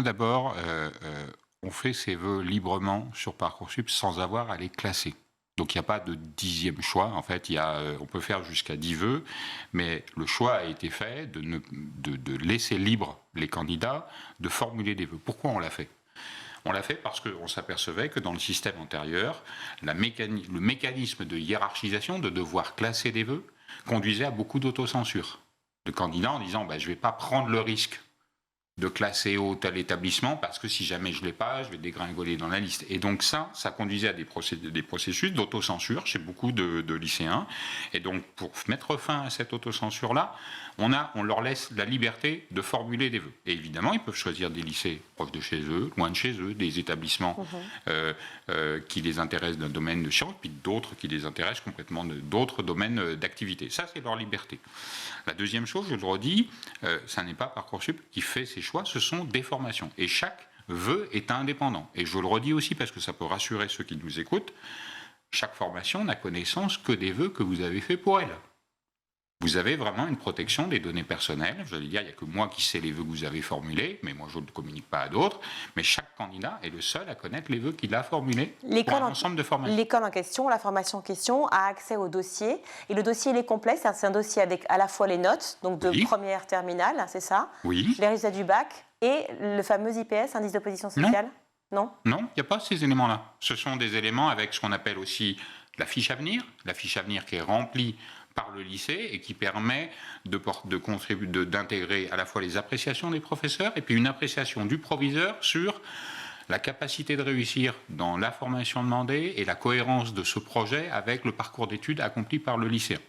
D'abord, on fait ses vœux librement sur Parcoursup sans avoir à les classer. Donc il n'y a pas de 10e choix. En fait, on peut faire jusqu'à 10 vœux, mais le choix a été fait de laisser libre les candidats de formuler des vœux. Pourquoi on l'a fait ? On l'a fait parce qu'on s'apercevait que dans le système antérieur, le mécanisme de hiérarchisation, de devoir classer des vœux, conduisait à beaucoup d'autocensure. De candidats en disant je ne vais pas prendre le risque de classer haut tel établissement parce que si jamais je ne l'ai pas, je vais dégringoler dans la liste. Et donc ça conduisait à des processus d'autocensure chez beaucoup de lycéens. Et donc pour mettre fin à cette autocensure-là, on leur laisse la liberté de formuler des vœux. Et évidemment, ils peuvent choisir des lycées proches de chez eux, loin de chez eux, des établissements qui les intéressent d'un domaine de sciences, puis d'autres qui les intéressent complètement d'autres domaines d'activité. Ça, c'est leur liberté. La deuxième chose, je le redis, ça n'est pas Parcoursup qui fait ces choix, ce sont des formations. Et chaque vœu est indépendant. Et je le redis aussi parce que ça peut rassurer ceux qui nous écoutent, chaque formation n'a connaissance que des vœux que vous avez faits pour elle. Vous avez vraiment une protection des données personnelles. Je vais dire, il n'y a que moi qui sais les vœux que vous avez formulés, mais moi je ne communique pas à d'autres. Mais chaque candidat est le seul à connaître les vœux qu'il a formulés pour un ensemble de formations. L'école en question, la formation en question, a accès au dossier. Et le dossier, il est complet. C'est un dossier avec à la fois les notes, donc de première terminale, c'est ça ? Oui. Les résultats du bac et le fameux IPS, indice d'opposition sociale ? Non, il n'y a pas ces éléments-là. Ce sont des éléments avec ce qu'on appelle aussi la fiche à venir qui est remplie par le lycée et qui permet d'intégrer à la fois les appréciations des professeurs et puis une appréciation du proviseur sur la capacité de réussir dans la formation demandée et la cohérence de ce projet avec le parcours d'études accompli par le lycéen.